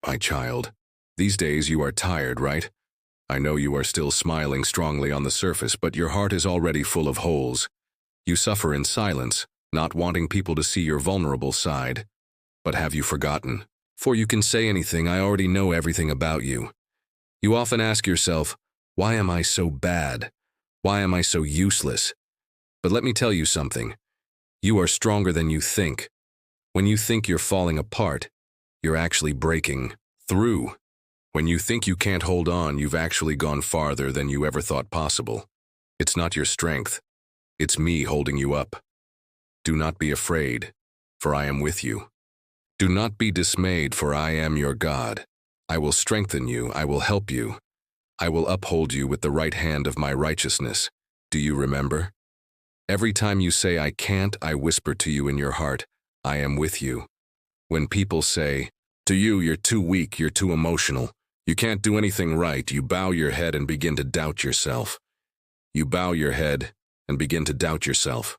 My child, these days you are tired, right? I know you are still smiling strongly on the surface, but your heart is already full of holes. You suffer in silence, not wanting people to see your vulnerable side. But have you forgotten? Before you can say anything, I already know everything about you. You often ask yourself, why am I so bad? Why am I so useless? But let me tell you something. You are stronger than you think. When you think you're falling apart, you're actually breaking through. When you think you can't hold on, you've actually gone farther than you ever thought possible. It's not your strength. It's me holding you up. Do not be afraid, for I am with you. Do not be dismayed, for I am your God. I will strengthen you, I will help you. I will uphold you with the right hand of my righteousness. Do you remember? Every time you say I can't, I whisper to you in your heart, I am with you. When people say, to you, you're too weak, you're too emotional, you can't do anything right, you bow your head and begin to doubt yourself. You bow your head and begin to doubt yourself.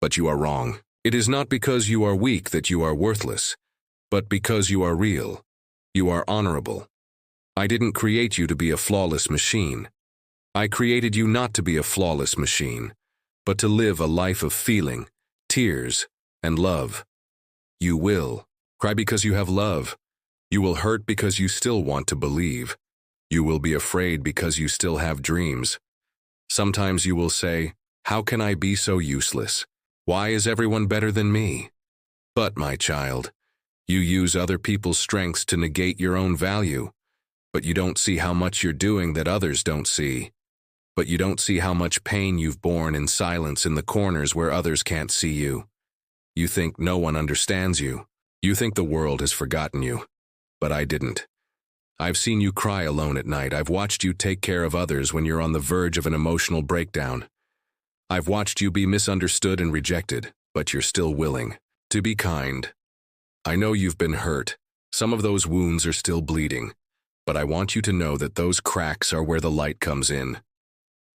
But you are wrong. It is not because you are weak that you are worthless, but because you are real. You are honorable. I didn't create you to be a flawless machine. I created you not to be a flawless machine, but to live a life of feeling, tears, and love. You will cry because you have love. You will hurt because you still want to believe. You will be afraid because you still have dreams. Sometimes you will say, how can I be so useless? Why is everyone better than me? But, my child, you use other people's strengths to negate your own value. But you don't see how much you're doing that others don't see. But you don't see how much pain you've borne in silence in the corners where others can't see you. You think no one understands you. You think the world has forgotten you. But I didn't. I've seen you cry alone at night. I've watched you take care of others when you're on the verge of an emotional breakdown. I've watched you be misunderstood and rejected, but you're still willing to be kind. I know you've been hurt. Some of those wounds are still bleeding. But I want you to know that those cracks are where the light comes in.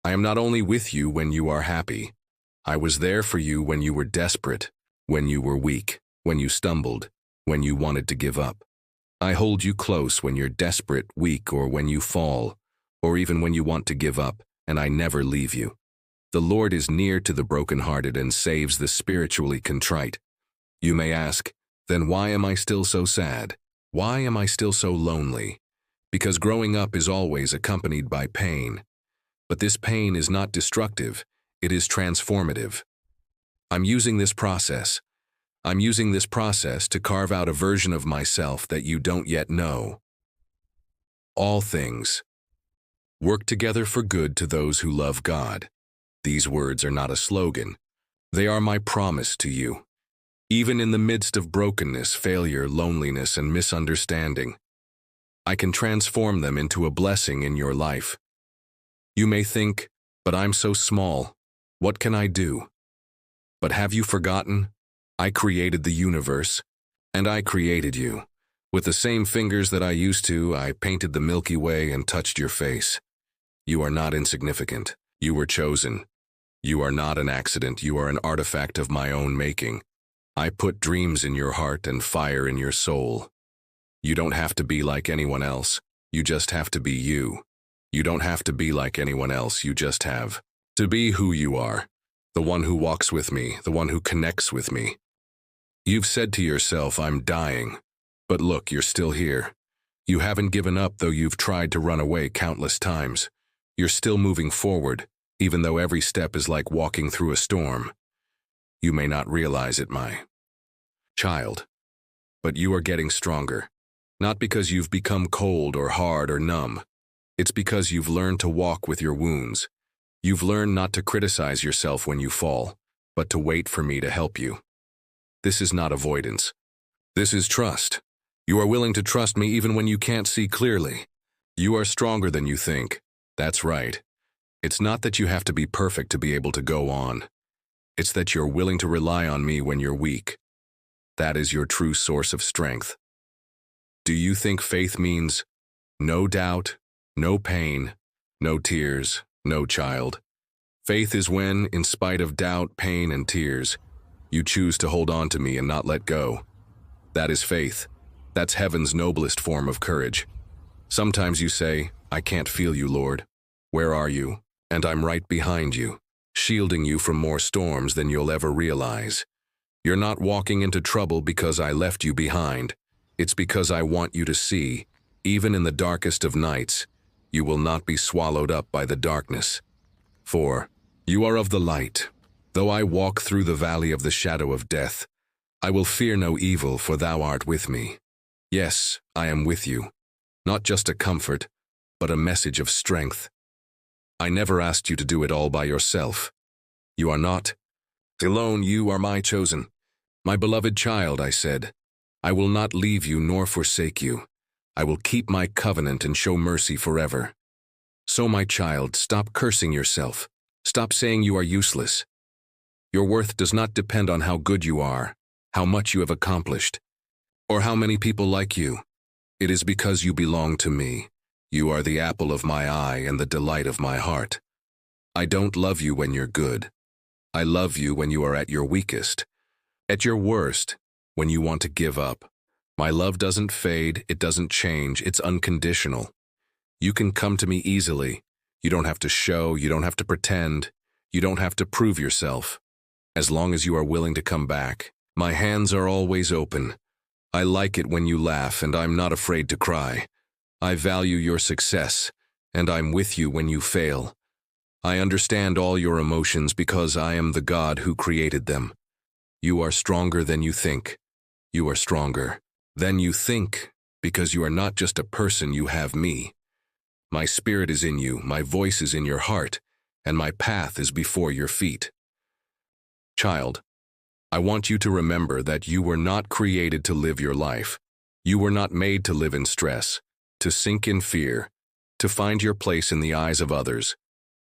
I am not only with you when you are happy. I was there for you when you were desperate, when you were weak, when you stumbled, when you wanted to give up. I hold you close when you're desperate, weak, or when you fall, or even when you want to give up, and I never leave you. The Lord is near to the brokenhearted and saves the spiritually contrite. You may ask, then why am I still so sad? Why am I still so lonely? Because growing up is always accompanied by pain. But this pain is not destructive, it is transformative. I'm using this process to carve out a version of myself that you don't yet know. All things work together for good to those who love God. These words are not a slogan. They are my promise to you. Even in the midst of brokenness, failure, loneliness, and misunderstanding, I can transform them into a blessing in your life. You may think, but I'm so small. What can I do? But have you forgotten? I created the universe, and I created you. With the same fingers that I used to, I painted the Milky Way and touched your face. You are not insignificant. You were chosen. You are not an accident. You are an artifact of my own making. I put dreams in your heart and fire in your soul. You don't have to be like anyone else. You just have to be you. You don't have to be like anyone else. You just have to be who you are. The one who walks with me, the one who connects with me. You've said to yourself, I'm dying. But look, you're still here. You haven't given up, though you've tried to run away countless times. You're still moving forward, even though every step is like walking through a storm. You may not realize it, my child, but you are getting stronger. Not because you've become cold or hard or numb. It's because you've learned to walk with your wounds. You've learned not to criticize yourself when you fall, but to wait for me to help you. This is not avoidance. This is trust. You are willing to trust me even when you can't see clearly. You are stronger than you think. That's right. It's not that you have to be perfect to be able to go on. It's that you're willing to rely on me when you're weak. That is your true source of strength. Do you think faith means no doubt, no pain, no tears, no child? Faith is when, in spite of doubt, pain, and tears, you choose to hold on to me and not let go. That is faith. That's heaven's noblest form of courage. Sometimes you say, I can't feel you, Lord. Where are you? And I'm right behind you, shielding you from more storms than you'll ever realize. You're not walking into trouble because I left you behind. It's because I want you to see, even in the darkest of nights, you will not be swallowed up by the darkness. For you are of the light. Though I walk through the valley of the shadow of death, I will fear no evil, for thou art with me. Yes, I am with you. Not just a comfort, but a message of strength. I never asked you to do it all by yourself. You are not alone, you are my chosen. My beloved child, I said, I will not leave you nor forsake you. I will keep my covenant and show mercy forever. So, my child, stop cursing yourself. Stop saying you are useless. Your worth does not depend on how good you are, how much you have accomplished, or how many people like you. It is because you belong to me. You are the apple of my eye and the delight of my heart. I don't love you when you're good. I love you when you are at your weakest, at your worst, when you want to give up. My love doesn't fade, it doesn't change, it's unconditional. You can come to me easily. You don't have to show, you don't have to pretend, you don't have to prove yourself. As long as you are willing to come back, my hands are always open. I like it when you laugh, and I'm not afraid to cry. I value your success, and I'm with you when you fail. I understand all your emotions because I am the God who created them. You are stronger than you think. You are stronger than you think because you are not just a person, you have me. My spirit is in you, my voice is in your heart, and my path is before your feet. Child, I want you to remember that you were not created to live your life. You were not made to live in stress, to sink in fear, to find your place in the eyes of others.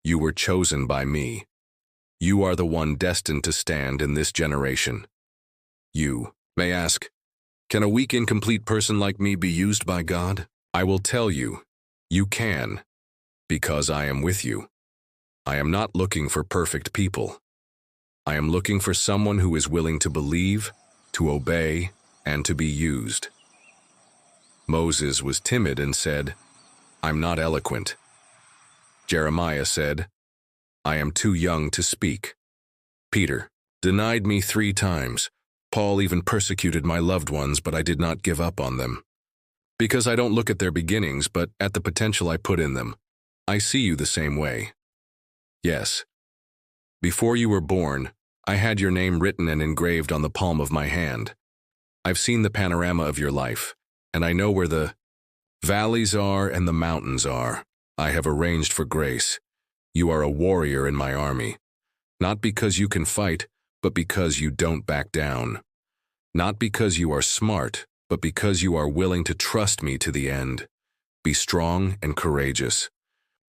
You were chosen by me. You are the one destined to stand in this generation. You may ask, can a weak, incomplete person like me be used by God? I will tell you, you can, because I am with you. I am not looking for perfect people. I am looking for someone who is willing to believe, to obey, and to be used. Moses was timid and said, I'm not eloquent. Jeremiah said, I am too young to speak. Peter denied me 3 times. Paul even persecuted my loved ones, but I did not give up on them. Because I don't look at their beginnings, but at the potential I put in them. I see you the same way. Yes. Before you were born, I had your name written and engraved on the palm of my hand. I've seen the panorama of your life, and I know where the valleys are and the mountains are. I have arranged for grace. You are a warrior in my army. Not because you can fight, but because you don't back down. Not because you are smart, but because you are willing to trust me to the end. Be strong and courageous.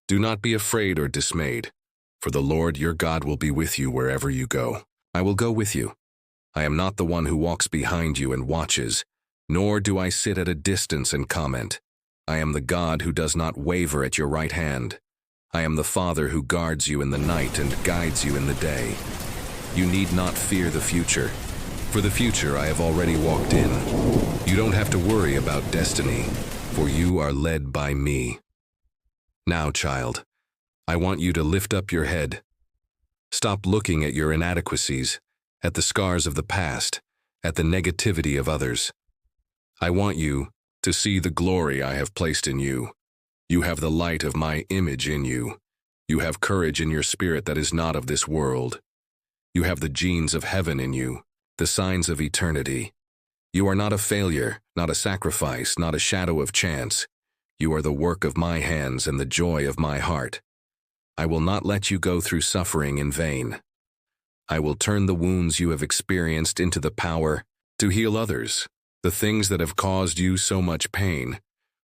Do not be afraid or dismayed, for the Lord your God will be with you wherever you go. I will go with you. I am not the one who walks behind you and watches, nor do I sit at a distance and comment. I am the God who does not waver at your right hand. I am the Father who guards you in the night and guides you in the day. You need not fear the future. For the future I have already walked in. You don't have to worry about destiny, for you are led by me. Now, child, I want you to lift up your head. Stop looking at your inadequacies, at the scars of the past, at the negativity of others. I want you to see the glory I have placed in you. You have the light of my image in you. You have courage in your spirit that is not of this world. You have the genes of heaven in you, the signs of eternity. You are not a failure, not a sacrifice, not a shadow of chance. You are the work of my hands and the joy of my heart. I will not let you go through suffering in vain. I will turn the wounds you have experienced into the power to heal others. The things that have caused you so much pain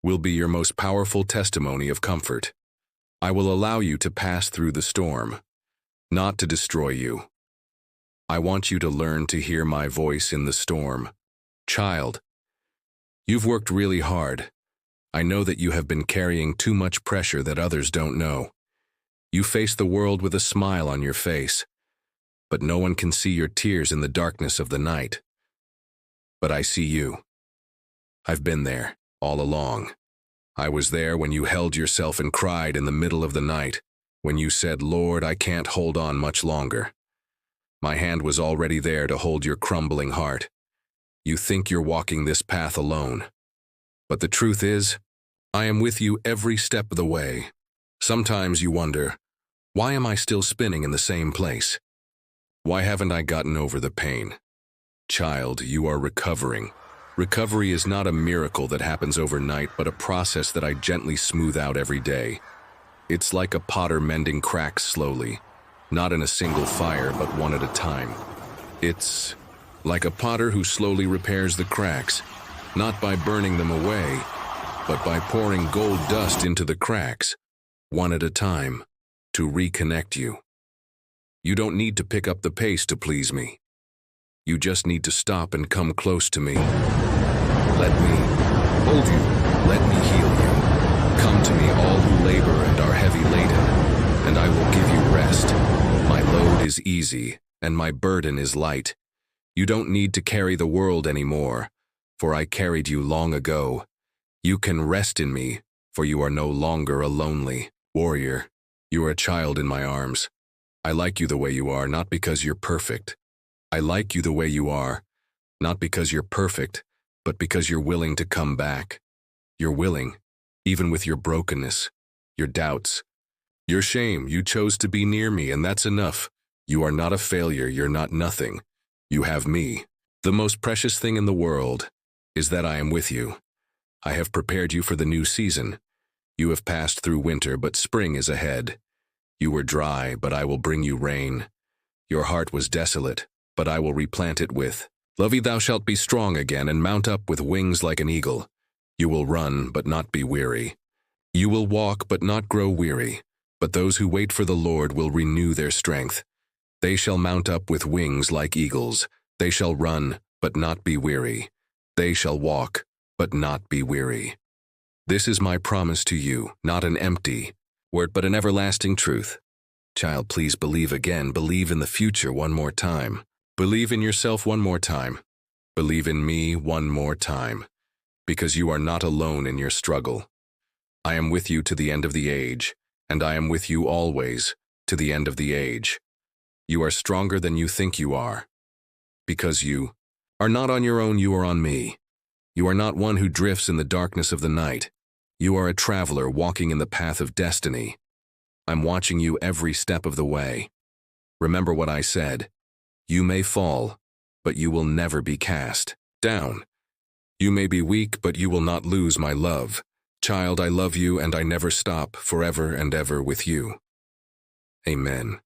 will be your most powerful testimony of comfort. I will allow you to pass through the storm, not to destroy you. I want you to learn to hear my voice in the storm. Child, you've worked really hard. I know that you have been carrying too much pressure that others don't know. You face the world with a smile on your face, but no one can see your tears in the darkness of the night. But I see you. I've been there, all along. I was there when you held yourself and cried in the middle of the night, when you said, "Lord, I can't hold on much longer." My hand was already there to hold your crumbling heart. You think you're walking this path alone. But the truth is, I am with you every step of the way. Sometimes you wonder, why am I still spinning in the same place? Why haven't I gotten over the pain? Child, you are recovering. Recovery is not a miracle that happens overnight, but a process that I gently smooth out every day. It's like a potter mending cracks slowly, not in a single fire, but one at a time. It's like a potter who slowly repairs the cracks, not by burning them away, but by pouring gold dust into the cracks, one at a time, to reconnect you. You don't need to pick up the pace to please me. You just need to stop and come close to me. Let me hold you. Let me heal you. Come to me, all who labor and are heavy laden, and I will give you rest. My load is easy, and my burden is light. You don't need to carry the world anymore, for I carried you long ago. You can rest in me, for you are no longer a lonely warrior. You are a child in my arms. I like you the way you are, not because you're perfect. I like you the way you are, not because you're perfect, but because you're willing to come back. You're willing, even with your brokenness, your doubts, your shame. You chose to be near me, and that's enough. You are not a failure. You're not nothing. You have me. The most precious thing in the world is that I am with you. I have prepared you for the new season. You have passed through winter, but spring is ahead. You were dry, but I will bring you rain. Your heart was desolate, but I will replant it with love. Thou shalt be strong again and mount up with wings like an eagle. You will run, but not be weary. You will walk, but not grow weary. But those who wait for the Lord will renew their strength. They shall mount up with wings like eagles. They shall run, but not be weary. They shall walk, but not be weary. This is my promise to you, not an empty word, but an everlasting truth. Child, please believe again. Believe in the future one more time. Believe in yourself one more time. Believe in me one more time. Because you are not alone in your struggle. I am with you to the end of the age, and I am with you always to the end of the age. You are stronger than you think you are. Because you are not on your own, you are on me. You are not one who drifts in the darkness of the night. You are a traveler walking in the path of destiny. I'm watching you every step of the way. Remember what I said. You may fall, but you will never be cast down. You may be weak, but you will not lose my love. Child, I love you, and I never stop, forever and ever with you. Amen.